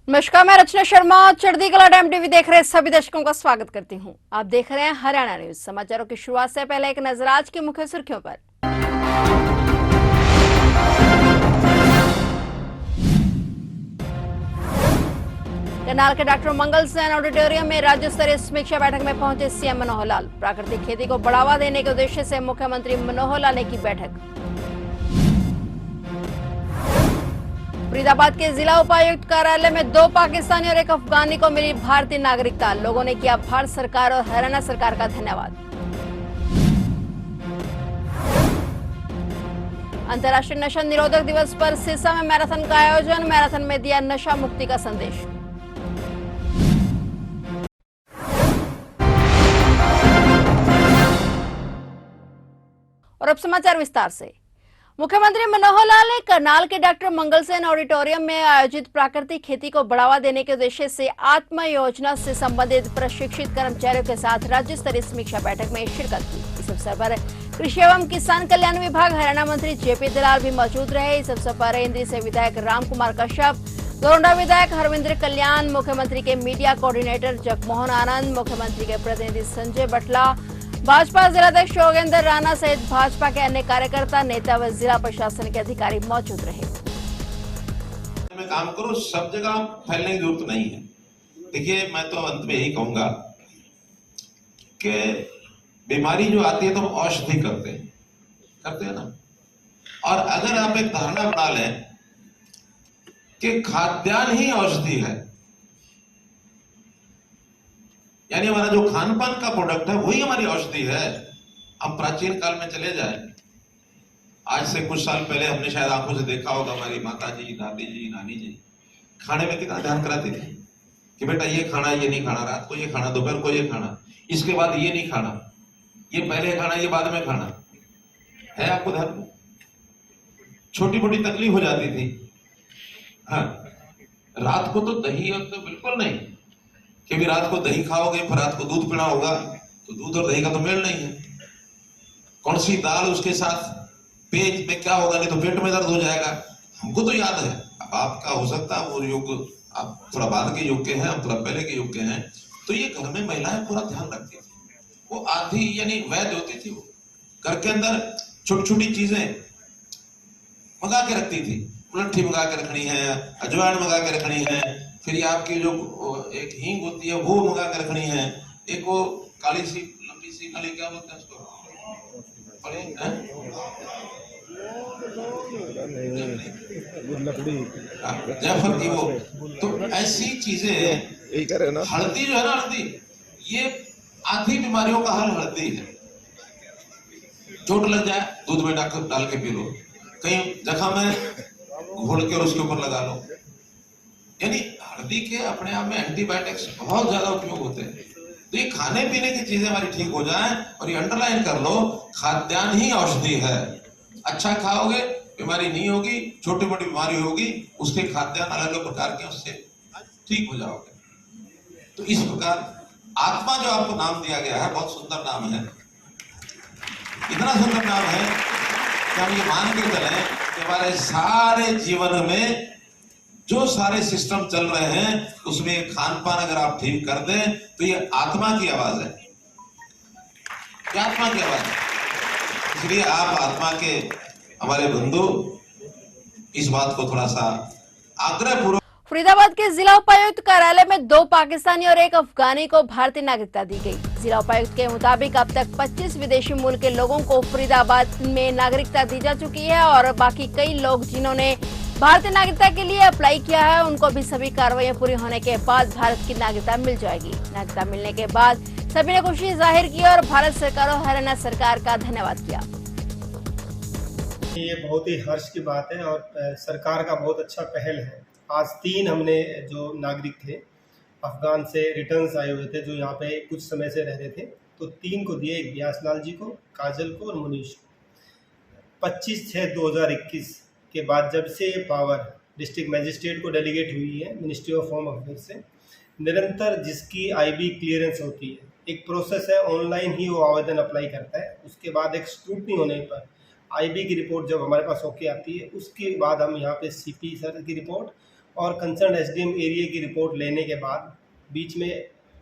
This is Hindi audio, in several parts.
नमस्कार, मैं रचना शर्मा। चढ़ती कला टाइम टीवी देख रहे सभी दर्शकों का स्वागत करती हूं। आप देख रहे हैं हरियाणा न्यूज। समाचारों की शुरुआत से पहले एक नजर आज की मुख्य सुर्खियों पर। करनाल के डॉक्टर मंगल सेन ऑडिटोरियम में राज्य स्तरीय समीक्षा बैठक में पहुंचे सीएम मनोहर लाल। प्राकृतिक खेती को बढ़ावा देने के उद्देश्य से मुख्यमंत्री मनोहर लाल ने की बैठक। फरीदाबाद के जिला उपायुक्त कार्यालय में 2 पाकिस्तानी और 1 अफगानी को मिली भारतीय नागरिकता। लोगों ने किया भारत सरकार और हरियाणा सरकार का धन्यवाद। अंतर्राष्ट्रीय नशा निरोधक दिवस पर सिरसा में मैराथन का आयोजन। मैराथन में दिया नशा मुक्ति का संदेश। और अब समाचार विस्तार से। मुख्यमंत्री मनोहर लाल ने करनाल के डॉक्टर मंगल सेन ऑडिटोरियम में आयोजित प्राकृतिक खेती को बढ़ावा देने के उद्देश्य से आत्मा योजना से संबंधित प्रशिक्षित कर्मचारियों के साथ राज्य स्तरीय समीक्षा बैठक में शिरकत की। इस अवसर पर कृषि एवं किसान कल्याण विभाग हरियाणा मंत्री जेपी दलाल भी मौजूद रहे। इस अवसर पर इंद्री से विधायक राम कुमार कश्यप, गोरंडा विधायक हरविंद्र कल्याण, मुख्यमंत्री के मीडिया कोऑर्डिनेटर जगमोहन आनंद, मुख्यमंत्री के प्रतिनिधि संजय बटला, भाजपा जिलाध्यक्ष योगेंद्र राणा सहित भाजपा के अन्य कार्यकर्ता, नेता व जिला प्रशासन के अधिकारी मौजूद रहे। मैं काम करो, सब जगह फैलने की जरूरत नहीं है। देखिए, मैं तो अंत में यही कहूंगा कि बीमारी जो आती है तो हम औषधि करते हैं ना। और अगर आप एक धारणा बना लें कि खाद्यान्न ही औषधि है, यानी हमारा जो खान पान का प्रोडक्ट है वही हमारी औषधि है। हम प्राचीन काल में चले जाए, आज से कुछ साल पहले हमने शायद आंखों से देखा होगा, हमारी माता जी, दादी जी, नानी जी खाने में कितना ध्यान कराती थी कि बेटा ये खाना, ये नहीं खाना, रात को ये खाना, दोपहर को ये खाना, इसके बाद ये नहीं खाना, ये पहले खाना, ये बाद में खाना है। आपको ध्यान, छोटी मोटी तकलीफ हो जाती थी। हाँ, रात को तो दही और तो बिल्कुल नहीं कि भी रात को दही खाओगे फिर रात को दूध पीना होगा, तो दूध और दही का तो मेल नहीं है। कौन सी दाल, उसके साथ पेट में क्या होगा, नहीं तो पेट में दर्द हो जाएगा। हमको तो याद है, अब आपका हो सकता है वो युग, आप थोड़ा बाद के युग के हैं, हम थोड़ा पहले के युग के हैं। तो ये घर में महिलाएं पूरा ध्यान रखती थी। वो आधी यानी वैद्य होती थी। वो घर के अंदर छोटी छोटी चीजें मंगा के रखती थी। मुलट्ठी मंगा के रखनी है, अजवाइन मंगा के रखनी है, फिर ये आपकी जो एक हींग होती है वो मंगा के रखनी है, एक वो काली सी लंबी सी काली, क्या बोलते हैं उसको, जायफल की वो। तो ऐसी चीजें, हल्दी जो है ना, हल्दी ये आधी बीमारियों का हल हल्दी है। चोट लग जाए दूध में डाल के पी लो, कहीं जख्म है घोल के और उसके ऊपर लगा लो। यानी हल्दी के अपने आप में एंटीबायोटिक्स बहुत ज्यादा उपयोग होते हैं। तो ये खाने पीने की चीजें हमारी ठीक हो जाएं, और ये अंडरलाइन कर लो, खाद्यान्न ही औषधि है। अच्छा खाओगे बीमारी नहीं होगी, छोटी मोटी बीमारी होगी, उसके खाद्यान्न अलग अलग प्रकार के, उससे ठीक हो जाओगे। तो इस प्रकार आत्मा जो आपको नाम दिया गया है, बहुत सुंदर नाम है। इतना सुंदर नाम है कि हम ये मान के चलें कि हमारे सारे जीवन में जो सारे सिस्टम चल रहे हैं उसमें खान पान अगर आप ठीक कर दें तो ये आत्मा की आवाज है। क्या आत्मा की आवाज है? इसलिए आप आत्मा के हमारे बंधु इस बात को थोड़ा सा आग्रह पूर्वक। फरीदाबाद के जिला उपायुक्त कार्यालय में 2 पाकिस्तानी और 1 अफगानी को भारतीय नागरिकता दी गई। जिला उपायुक्त के मुताबिक अब तक 25 विदेशी मूल के लोगों को फरीदाबाद में नागरिकता दी जा चुकी है, और बाकी कई लोग जिन्होंने भारतीय नागरिकता के लिए अप्लाई किया है उनको भी सभी कार्रवाई पूरी होने के बाद भारत की नागरिकता मिल जाएगी। नागरिकता मिलने के बाद सभी ने खुशी जाहिर की और भारत सरकार और हरियाणा सरकार का धन्यवाद किया। ये बहुत ही हर्ष की बात है और सरकार का बहुत अच्छा पहल है। आज 3 हमने जो नागरिक थे अफगान से रिटर्न्स आए हुए थे, जो यहाँ पे कुछ समय से रह रहे थे, तो 3 को दिए, एक व्यासलाल जी को, काजल को और मुनीश को। 25/6/2021 के बाद जब से ये पावर डिस्ट्रिक्ट मजिस्ट्रेट को डेलीगेट हुई है मिनिस्ट्री ऑफ होम अफेयर्स से, निरंतर जिसकी आईबी क्लियरेंस होती है, एक प्रोसेस है, ऑनलाइन ही वो आवेदन अप्लाई करता है। उसके बाद एक स्क्रूटनी होने पर आईबी की रिपोर्ट जब हमारे पास होके आती है, उसके बाद हम यहाँ पे सीपी सर की रिपोर्ट और कंसर्न एसडीएम एरिया की रिपोर्ट लेने के बाद बीच में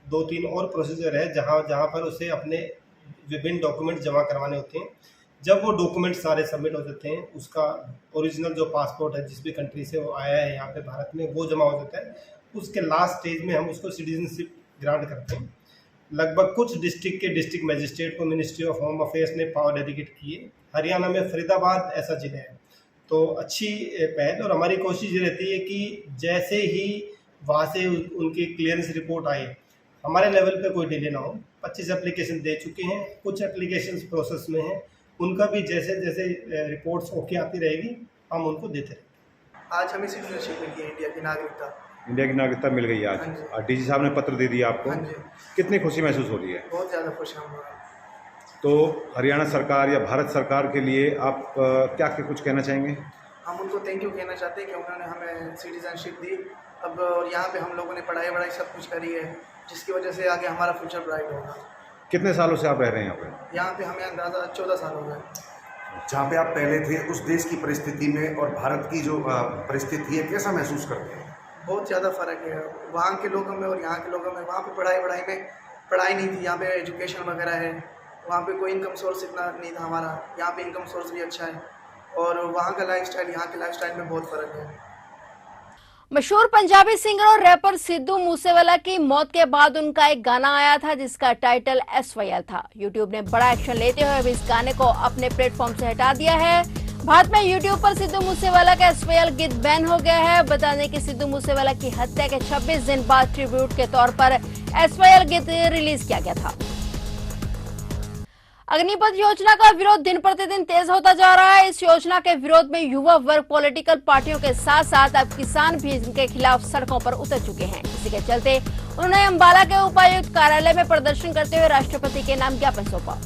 2-3 और प्रोसीजर है जहाँ जहाँ पर उसे अपने विभिन्न डॉक्यूमेंट जमा करवाने होते हैं। जब वो डॉक्यूमेंट सारे सबमिट हो जाते हैं, उसका ओरिजिनल जो पासपोर्ट है जिस भी कंट्री से वो आया है यहाँ पे भारत में, वो जमा हो जाता है। उसके लास्ट स्टेज में हम उसको सिटीजनशिप ग्रांट करते हैं। लगभग कुछ डिस्ट्रिक्ट के डिस्ट्रिक्ट मजिस्ट्रेट को मिनिस्ट्री ऑफ होम अफेयर्स ने पावर डेडिकेट किए। हरियाणा में फरीदाबाद ऐसा जिला है, तो अच्छी पहल। और हमारी कोशिश ये रहती है कि जैसे ही वहाँ से उनकी क्लियरेंस रिपोर्ट आए, हमारे लेवल पे कोई डिले ना हो। 25 एप्लीकेशन दे चुके हैं, कुछ एप्लीकेशंस प्रोसेस में हैं, उनका भी जैसे जैसे रिपोर्ट्स ओके आती रहेगी हम उनको देते रहेंगे। आज हमें सिटीजनशिप मिली है, इंडिया की नागरिकता। इंडिया की नागरिकता मिल गई है हाँ जी। आज, और डीजी साहब ने पत्र दे दिया आपको। हाँ जी, कितनी खुशी महसूस हो रही है? बहुत ज़्यादा खुश हम लोग। तो हरियाणा सरकार या भारत सरकार के लिए आप क्या कुछ कहना चाहेंगे? हम उनको थैंक यू कहना चाहते हैं कि उन्होंने हमें सिटीजनशिप दी। अब और यहाँ पे हम लोगों ने पढ़ाई वढ़ाई सब कुछ करी है, जिसकी वजह से आगे हमारा फ्यूचर ब्राइट होगा। कितने सालों से आप रह रहे हैं यहाँ पे? यहाँ पे हमें अंदाज़ा 14 साल हो गए। जहाँ पे आप पहले थे उस देश की परिस्थिति में और भारत की जो परिस्थिति है, कैसा महसूस करते हैं? बहुत ज़्यादा फ़र्क है वहाँ के लोगों में और यहाँ के लोगों में। वहाँ पे पढ़ाई वढ़ाई में पढ़ाई नहीं थी, यहाँ पे एजुकेशन वगैरह है। वहाँ पे कोई इनकम सोर्स इतना नहीं था हमारा, यहाँ पे इनकम सोर्स भी अच्छा है। और वहाँ का लाइफस्टाइल यहाँ के लाइफस्टाइल में बहुत फ़र्क है। मशहूर पंजाबी सिंगर और रैपर सिद्धू मूसेवाला की मौत के बाद उनका एक गाना आया था जिसका टाइटल SYL था। यूट्यूब ने बड़ा एक्शन लेते हुए अब इस गाने को अपने प्लेटफॉर्म से हटा दिया है। भारत में यूट्यूब पर सिद्धू मूसेवाला का SYL गीत बैन हो गया है। बता दें कि सिद्धू मूसेवाला की हत्या के 26 दिन बाद ट्रिब्यूट के तौर पर SYL गीत रिलीज किया गया था। अग्निपथ योजना का विरोध दिन प्रतिदिन तेज होता जा रहा है। इस योजना के विरोध में युवा वर्ग पॉलिटिकल पार्टियों के साथ साथ अब किसान भी इनके खिलाफ सड़कों पर उतर चुके हैं। इसी के चलते उन्होंने अंबाला के उपायुक्त कार्यालय में प्रदर्शन करते हुए राष्ट्रपति के नाम ज्ञापन सौंपा।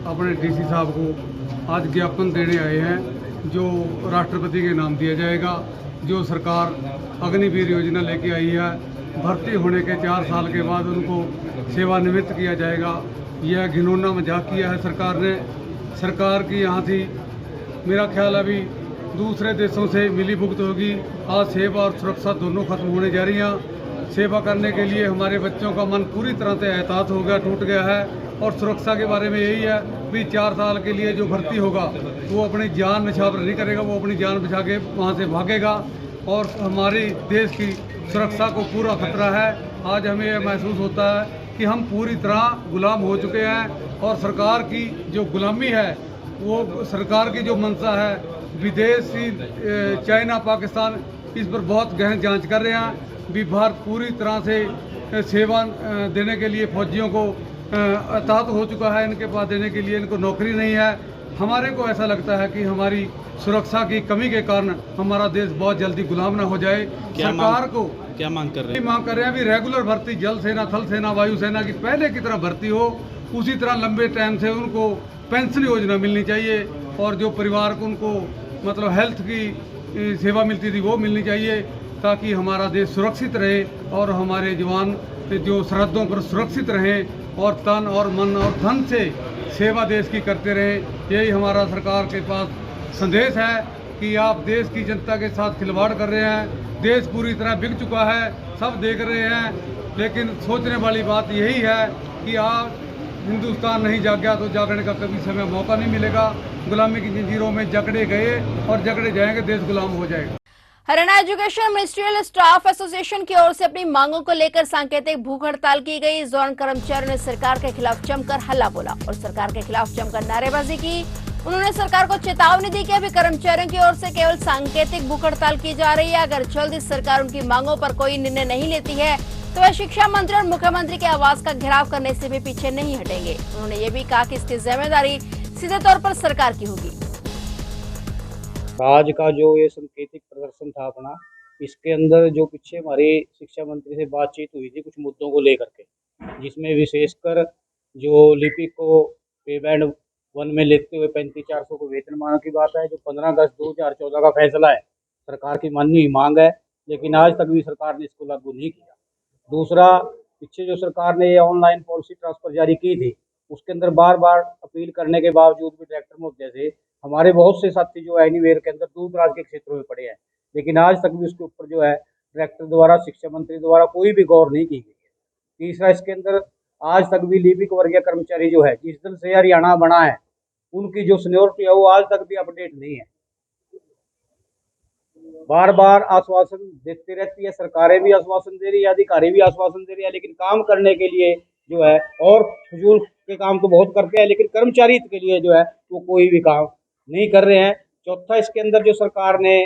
अपने डीसी साहब को आज ज्ञापन देने आए हैं जो राष्ट्रपति के नाम दिया जाएगा। जो सरकार अग्निवीर योजना लेके आई है, भर्ती होने के 4 साल के बाद उनको सेवानिवृत्त किया जाएगा। यह घिनौना मजाक किया है सरकार ने। सरकार की यहाँ थी, मेरा ख्याल अभी दूसरे देशों से मिली भुगत होगी। आज सेवा और सुरक्षा दोनों खत्म होने जा रही हैं। सेवा करने के लिए हमारे बच्चों का मन पूरी तरह से एहतियात हो गया, टूट गया है। और सुरक्षा के बारे में यही है भी 4 साल के लिए जो भर्ती होगा वो अपनी जान निछावर नहीं करेगा, वो अपनी जान बचा के वहाँ से भागेगा। और हमारे देश की सुरक्षा को पूरा खतरा है। आज हमें यह महसूस होता है कि हम पूरी तरह गुलाम हो चुके हैं और सरकार की जो गुलामी है, वो सरकार की जो मंशा है, विदेशी चाइना पाकिस्तान इस पर बहुत गहन जांच कर रहे हैं। भी भारत पूरी तरह से सेवा देने के लिए फौजियों को अतात हो चुका है। इनके पास देने के लिए इनको नौकरी नहीं है। हमारे को ऐसा लगता है कि हमारी सुरक्षा की कमी के कारण हमारा देश बहुत जल्दी गुलाम ना हो जाए। सरकार को क्या मांग कर रहे हैं? मांग कर रहे हैं अभी रेगुलर भर्ती जल सेना, थल सेना, वायु सेना की पहले की तरह भर्ती हो। उसी तरह लंबे टाइम से उनको पेंशन योजना मिलनी चाहिए और जो परिवार को उनको मतलब हेल्थ की सेवा मिलती थी वो मिलनी चाहिए, ताकि हमारा देश सुरक्षित रहे और हमारे जवान जो सरहदों पर सुरक्षित रहें और तन और मन और धन से सेवा देश की करते रहें। यही हमारा सरकार के पास संदेश है कि आप देश की जनता के साथ खिलवाड़ कर रहे हैं। देश पूरी तरह बिक चुका है, सब देख रहे हैं। लेकिन सोचने वाली बात यही है कि आप हिंदुस्तान नहीं जागा तो जागने का कभी समय मौका नहीं मिलेगा। गुलामी की जंजीरों में जकड़े गए और जकड़े जाएंगे, देश गुलाम हो जाएगा। Haryana education ministerial staff association की ओर से अपनी मांगों को लेकर सांकेतिक भूख हड़ताल की गई। इस दौरान कर्मचारियों ने सरकार के खिलाफ जमकर हल्ला बोला और सरकार के खिलाफ जमकर नारेबाजी की। उन्होंने सरकार को चेतावनी दी कि अभी कर्मचारियों की ओर से केवल सांकेतिक भूख हड़ताल की जा रही है। अगर जल्द इस सरकार उनकी मांगों पर कोई निर्णय नहीं लेती है तो वह शिक्षा मंत्री और मुख्यमंत्री के आवास का घेराव करने से भी पीछे नहीं हटेंगे। उन्होंने ये भी कहा कि इसकी जिम्मेदारी सीधे तौर पर सरकार की होगी। आज का जो ये सांकेतिक प्रदर्शन था अपना, इसके अंदर जो पीछे हमारी शिक्षा मंत्री से बातचीत हुई थी कुछ मुद्दों को लेकर के, जिसमें विशेषकर जो लिपिक को पे बैंड 1 में लेते हुए 35,400 को वेतनमान की बात है, जो 15 अगस्त 2014 का फैसला है, सरकार की माननीय हुई मांग है, लेकिन आज तक भी सरकार ने इसको लागू नहीं किया। दूसरा, पीछे जो सरकार ने ये ऑनलाइन पॉलिसी ट्रांसफर जारी की थी, उसके अंदर बार बार अपील करने के बावजूद भी डायरेक्टर महोदय से हमारे बहुत से साथी जो एनीवेयर के अंदर दूर दराज के क्षेत्रों में पड़े हैं, लेकिन आज तक भी उसके ऊपर जो है डायरेक्टर द्वारा, शिक्षा मंत्री द्वारा कोई भी गौर नहीं की गई है। तीसरा, इसके अंदर आज तक भी लिपिक वर्गीय कर्मचारी जो है, जिस दिन से हरियाणा बना है, उनकी जो सीनियोरिटी है वो आज तक भी अपडेट नहीं है। बार बार आश्वासन देती रहती है, सरकारें भी आश्वासन दे रही है, अधिकारी भी आश्वासन दे रही है, लेकिन काम करने के लिए जो है, और फजूल के काम तो बहुत करते हैं, लेकिन कर्मचारी के लिए जो है वो कोई भी काम नहीं कर रहे हैं। चौथा, इसके अंदर जो सरकार ने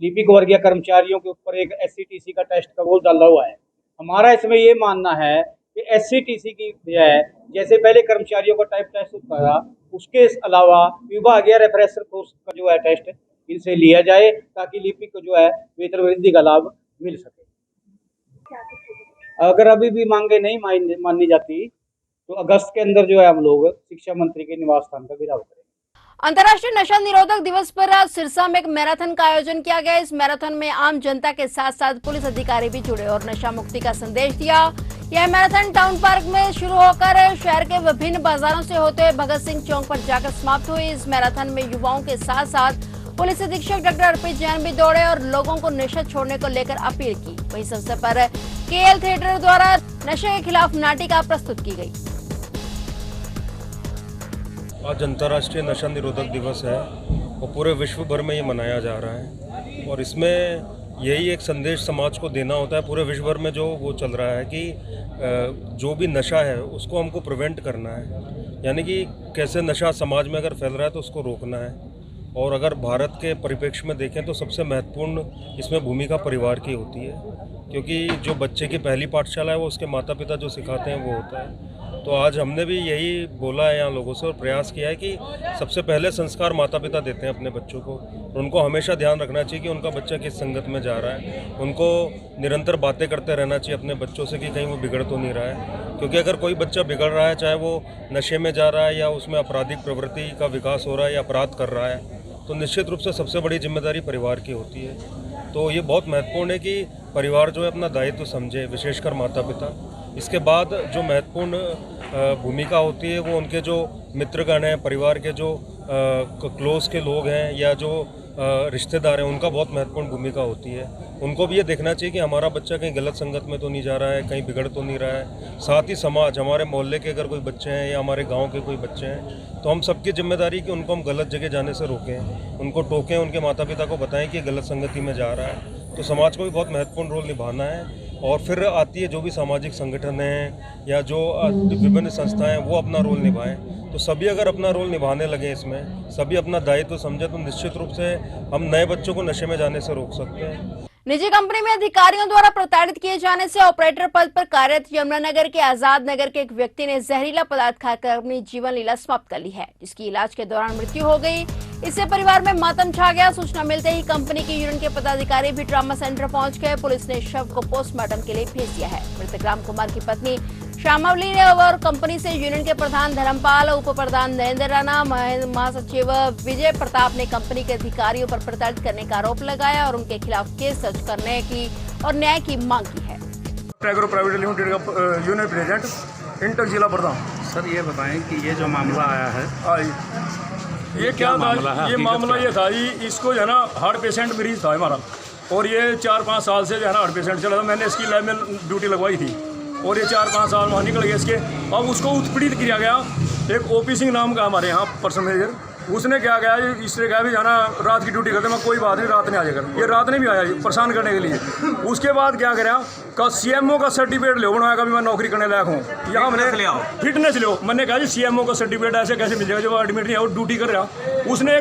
लिपिक वर्गीय कर्मचारियों के ऊपर एक SCTC का टेस्ट का वो डाला हुआ है। हमारा इसमें ये मानना है कि SCTC की बजाय जैसे पहले कर्मचारियों का टाइप टेस्ट होता था, उसके अलावा विभागीय रेफरेंसर कोर्स का जो है टेस्ट इनसे लिया जाए, ताकि लिपिक को जो है वेतन वृद्धि का लाभ मिल सके। अगर अभी भी मांगे नहीं मानी जाती तो अगस्त के अंदर जो है हम लोग शिक्षा मंत्री के निवास स्थान का घेराव करेंगे। अंतर्राष्ट्रीय नशा निरोधक दिवस पर आज सिरसा में एक मैराथन का आयोजन किया गया। इस मैराथन में आम जनता के साथ साथ पुलिस अधिकारी भी जुड़े और नशा मुक्ति का संदेश दिया। यह मैराथन टाउन पार्क में शुरू होकर शहर के विभिन्न बाजारों से होते हुए भगत सिंह चौक पर जाकर समाप्त हुई। इस मैराथन में युवाओं के साथ साथ पुलिस अधीक्षक डॉक्टर अर्पित जैन भी दौड़े और लोगों को नशा छोड़ने को लेकर अपील की। वहीं इस अवसर पर KL थिएटर द्वारा नशे के खिलाफ नाटिका प्रस्तुत की गई। आज अंतर्राष्ट्रीय नशा निरोधक दिवस है और पूरे विश्व भर में ये मनाया जा रहा है, और इसमें यही एक संदेश समाज को देना होता है। पूरे विश्व भर में जो वो चल रहा है कि जो भी नशा है उसको हमको प्रिवेंट करना है, यानी कि कैसे नशा समाज में अगर फैल रहा है तो उसको रोकना है। और अगर भारत के परिप्रेक्ष्य में देखें तो सबसे महत्वपूर्ण इसमें भूमिका परिवार की होती है, क्योंकि जो बच्चे की पहली पाठशाला है वो उसके माता पिता जो सिखाते हैं वो होता है। तो आज हमने भी यही बोला है यहाँ लोगों से और प्रयास किया है कि सबसे पहले संस्कार माता पिता देते हैं अपने बच्चों को, और उनको हमेशा ध्यान रखना चाहिए कि उनका बच्चा किस संगत में जा रहा है। उनको निरंतर बातें करते रहना चाहिए अपने बच्चों से कि कहीं वो बिगड़ तो नहीं रहा है, क्योंकि अगर कोई बच्चा बिगड़ रहा है, चाहे वो नशे में जा रहा है या उसमें आपराधिक प्रवृत्ति का विकास हो रहा है या अपराध कर रहा है, तो निश्चित रूप से सबसे बड़ी जिम्मेदारी परिवार की होती है। तो ये बहुत महत्वपूर्ण है कि परिवार जो है अपना दायित्व समझे, विशेषकर माता पिता। इसके बाद जो महत्वपूर्ण भूमिका होती है वो उनके जो मित्रगण हैं, परिवार के जो क्लोज के लोग हैं या जो रिश्तेदार हैं, उनका बहुत महत्वपूर्ण भूमिका होती है। उनको भी ये देखना चाहिए कि हमारा बच्चा कहीं गलत संगत में तो नहीं जा रहा है, कहीं बिगड़ तो नहीं रहा है। साथ ही समाज, हमारे मोहल्ले के अगर कोई बच्चे हैं या हमारे गांव के कोई बच्चे हैं, तो हम सबकी जिम्मेदारी कि उनको हम गलत जगह जाने से रोकें, उनको टोकें, उनके माता पिता को बताएं कि गलत संगति में जा रहा है। तो समाज को भी बहुत महत्वपूर्ण रोल निभाना है। और फिर आती है जो भी सामाजिक संगठन हैं या जो विभिन्न संस्थाएं, वो अपना रोल निभाएं। तो सभी अगर अपना रोल निभाने लगे, इसमें सभी अपना दायित्व समझे, तो निश्चित रूप से हम नए बच्चों को नशे में जाने से रोक सकते हैं। निजी कंपनी में अधिकारियों द्वारा प्रताड़ित किए जाने से ऑपरेटर पद पर कार्यरत यमुनानगर के आजाद नगर के एक व्यक्ति ने जहरीला पदार्थ खाकर अपनी जीवन लीला समाप्त कर ली है, जिसकी इलाज के दौरान मृत्यु हो गई। इससे परिवार में मातम छा गया। सूचना मिलते ही कंपनी के यूनियन के पदाधिकारी भी ट्रॉमा सेंटर पहुंच गए। पुलिस ने शव को पोस्टमार्टम के लिए भेज दिया है। मृतक राम कुमार की पत्नी श्यामावली ने और कंपनी से यूनियन के प्रधान धर्मपाल, उप प्रधान नरेंद्र राणा, महासचिव विजय प्रताप ने कंपनी के अधिकारियों पर प्रताड़ित करने का आरोप लगाया और उनके खिलाफ केस दर्ज करने की और न्याय की मांग की है। एग्रो प्राइवेट लिमिटेड का यूनियन प्रेसिडेंट इंटर जिला प्रधान। सर ये बताएं कि ये जो मामला आया है ये क्या था? ये मामला ये था जी, इसको जो है ना हार्ट पेशेंट मरीज था हमारा, और ये 4-5 साल से जो है ना हार्ट पेशेंट चला था। मैंने इसकी लैब में ड्यूटी लगवाई थी और ये 4-5 साल वहाँ निकल गए इसके। अब उसको उत्पीड़ित किया गया। एक OP सिंह नाम का हमारे यहाँ पर्सन मैनेजर, उसने क्या कहा, इससे कहा भी जाना रात की ड्यूटी करते, मैं कोई बात नहीं, रात नहीं आ जाएगा। ये रात ने भी आया जी परेशान करने के लिए। उसके बाद क्या करा, का CMO का सर्टिफिकेट ले बनाया, कभी मैं नौकरी करने लायक हूँ, यहाँ मैंने फिटनेस लो। मैंने कहा जी CMO का सर्टिफिकेट ऐसे कैसे मिल जाएगा जब एडमिट नहीं है और ड्यूटी कर रहा। उसने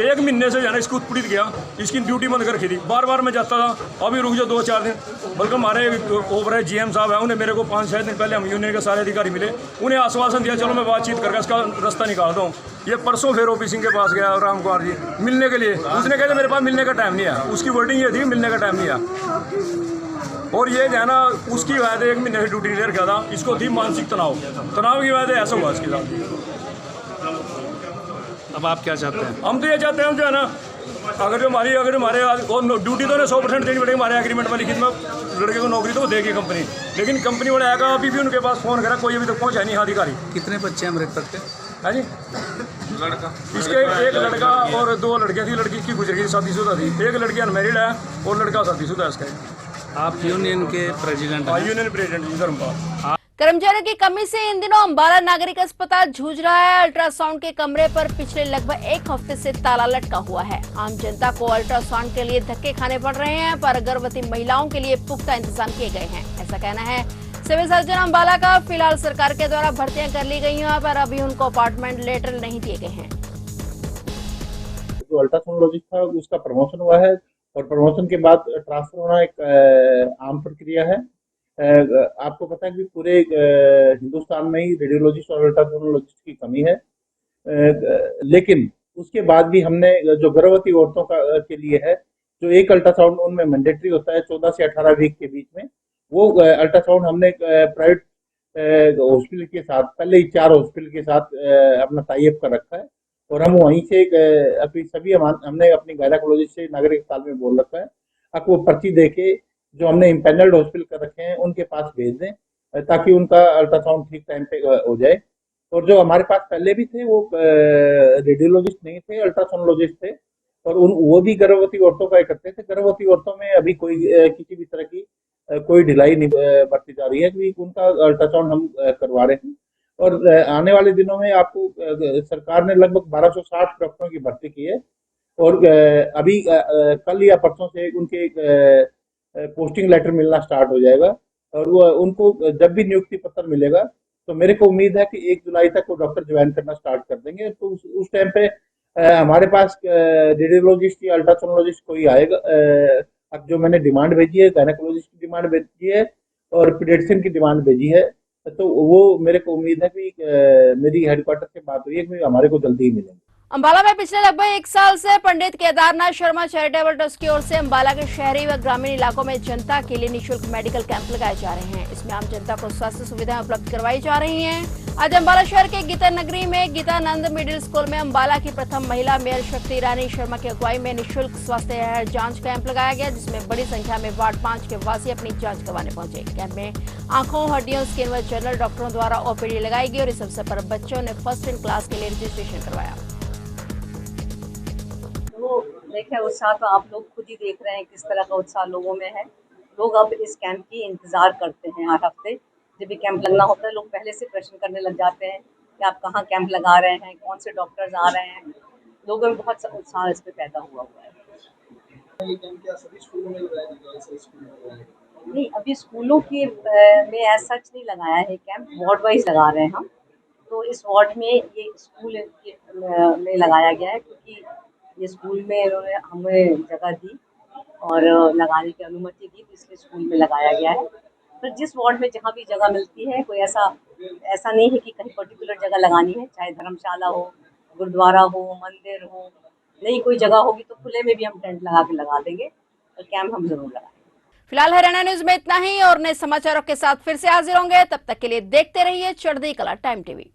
एक महीने से जाना इसको उत्पीड़ित किया, इसकी ड्यूटी बंद कर रखी थी। बार बार मैं जाता था, अभी रुक जाओ 2-4 दिन। बल्कि हमारे ओवर GM साहब हैं, उन्हें मेरे को 5-6 दिन पहले हम यूनियन के सारे अधिकारी मिले, उन्हें आश्वासन दिया चलो मैं बातचीत करके इसका रास्ता निकालता हूँ। ये परसों फिर OP सिंह के पास गया राम कुमार जी मिलने के लिए। उसने कहा मेरे पास मिलने का टाइम नहीं है, उसकी वर्डिंग ये थी मिलने का टाइम नहीं है। और ये जो है ना उसकी वजह से 1 महीने से ड्यूटी क्लियर किया था। इसको थी मानसिक तनाव की वजह से ऐसा हुआ इसके साथ। अब आप क्या चाहते हैं? हम तो ये चाहते हैं जो है ना, अगर हमारे ड्यूटी तो 100% देनी पड़ेगी। हमारे एग्रीमेंट में लिखित में लड़के को नौकरी तो देगी कंपनी, लेकिन कंपनी वाले आएगा। अभी भी उनके पास फ़ोन करा, कोई अभी तक पहुँचा नहीं अधिकारी। कितने बच्चे हैं मृतक के? है जी इसके एक लड़का और 2 लड़कियां थी, लड़की की गुजर गई, शादीशुदा थी, एक लड़की अनमैरिड है और लड़का शादीशुदा है इसका। आप यूनियन के प्रेसिडेंट हैं? यूनियन प्रेसिडेंट जी धर्मपाल। कर्मचारियों की कमी से इन दिनों अंबाला नागरिक अस्पताल जूझ रहा है। अल्ट्रासाउंड के कमरे पर पिछले लगभग 1 हफ्ते से ताला लटका हुआ है। आम जनता को अल्ट्रासाउंड के लिए धक्के खाने पड़ रहे हैं, पर गर्भवती महिलाओं के लिए पुख्ता इंतजाम किए गए हैं, ऐसा कहना है सिविल सर्जन अंबाला का। फिलहाल सरकार के द्वारा भर्तियां कर ली गई हैं, पर अभी उनको अपॉइंटमेंट लेटर नहीं दिए गए हैं। जो अल्ट्रासाउंडोलॉजिस्ट था उसका प्रमोशन हुआ है और प्रमोशन के बाद ट्रांसफर होना एक आम प्रक्रिया है। आपको पता है कि पूरे हिंदुस्तान में ही रेडियोलॉजिस्ट और अल्ट्रासाउंडोलॉजिस्ट की कमी है, लेकिन उसके बाद भी हमने जो गर्भवती औरतों के लिए है, जो एक अल्ट्रासाउंड उनमें मैंडेटरी होता है 14 से 18 वीक के बीच में, वो अल्ट्रासाउंड हमने प्राइवेट हॉस्पिटल के साथ, पहले ही 4 हॉस्पिटल के साथ अपना टाई अप कर रखा है और हम वहीं से अपनी सभी हमने अपनी गायनेकोलॉजिस्ट से नागरिक अस्पताल में बोल रखा है आपको वो पर्ची दे के जो हमने इम्पेनल्ड हॉस्पिटल कर रखे हैं उनके पास भेज दें ताकि उनका अल्ट्रासाउंड ठीक टाइम पे हो जाए। और जो हमारे पास पहले भी थे वो रेडियोलॉजिस्ट नहीं थे, अल्ट्रासाउंडोलॉजिस्ट थे और वो भी गर्भवती औरतों का करते थे। गर्भवती औरतों में अभी कोई किसी भी तरह की कोई ढिलाई नहीं बरती जा रही है, क्योंकि उनका अल्ट्रासाउंड हम करवा रहे हैं। और आने वाले दिनों में आपको सरकार ने लगभग 1260 डॉक्टरों की भर्ती की है और अभी कल या परसों से उनके पोस्टिंग लेटर मिलना स्टार्ट हो जाएगा और वो उनको जब भी नियुक्ति पत्र मिलेगा तो मेरे को उम्मीद है कि 1 जुलाई तक वो डॉक्टर ज्वाइन करना स्टार्ट कर देंगे। तो उस टाइम पे हमारे पास रेडियोलॉजिस्ट या अल्ट्रासाउंडोलॉजिस्ट कोई आएगा। अब जो मैंने डिमांड भेजी है, गायनेकोलॉजिस्ट की डिमांड भेजी है और पीडियाट्रिशियन की डिमांड भेजी है, तो वो मेरे को उम्मीद है कि मेरी हेडक्वार्टर से बात हुई है कि हमारे को जल्दी ही मिलेंगे। अंबाला में पिछले लगभग 1 साल से पंडित केदारनाथ शर्मा चैरिटेबल ट्रस्ट की ओर से अंबाला के शहरी व ग्रामीण इलाकों में जनता के लिए निःशुल्क मेडिकल कैंप लगाए जा रहे हैं। इसमें आम जनता को स्वास्थ्य सुविधाएं उपलब्ध करवाई जा रही हैं। आज अंबाला शहर के गीता नगरी में गीतानंद मिडिल स्कूल में अंबाला की प्रथम महिला मेयर शक्ति रानी शर्मा की अगुवाई में निःशुल्क स्वास्थ्य जांच कैंप लगाया गया, जिसमें बड़ी संख्या में वार्ड 5 के वासी अपनी जाँच करवाने पहुंचे। कैंप में आंखों, हड्डियों, स्किन व जनरल डॉक्टरों द्वारा ओपीडी लगाई गई और इस अवसर पर बच्चों ने फर्स्ट इन क्लास के लिए रजिस्ट्रेशन करवाया। देखिए उत्साह तो आप लोग खुद ही देख रहे हैं किस तरह का उत्साह लोगों में है। लोग अब इस कैंप की इंतज़ार करते हैं। 8 हफ्ते जब भी कैंप लगना होता है लोग पहले से प्रश्न करने लग जाते हैं कि आप कहाँ कैंप लगा रहे हैं, कौन से डॉक्टर्स आ रहे हैं। लोगों में बहुत उत्साह इस पर पैदा हुआ है। ये कैंप क्या सभी स्कूलों में लगाया जाएगा? नहीं, अभी स्कूलों की में एज सच नहीं लगाया है कैंप, वार्ड वाइज लगा रहे हैं हम। तो इस वार्ड में ये स्कूल में लगाया गया है क्योंकि ये स्कूल में इन्होंने हमें जगह दी और लगाने की अनुमति दी, तो इसलिए स्कूल में लगाया गया है। तो जिस वार्ड में जहाँ भी जगह मिलती है, कोई ऐसा नहीं है कि कहीं पर्टिकुलर जगह लगानी है, चाहे धर्मशाला हो, गुरुद्वारा हो, मंदिर हो, नहीं कोई जगह होगी तो खुले में भी हम टेंट लगा के लगा देंगे और कैंप हम जरूर लगाएंगे। फिलहाल हरियाणा न्यूज में इतना ही और नए समाचारों के साथ फिर से हाजिर होंगे। तब तक के लिए देखते रहिए चढ़ती कला टाइम टीवी।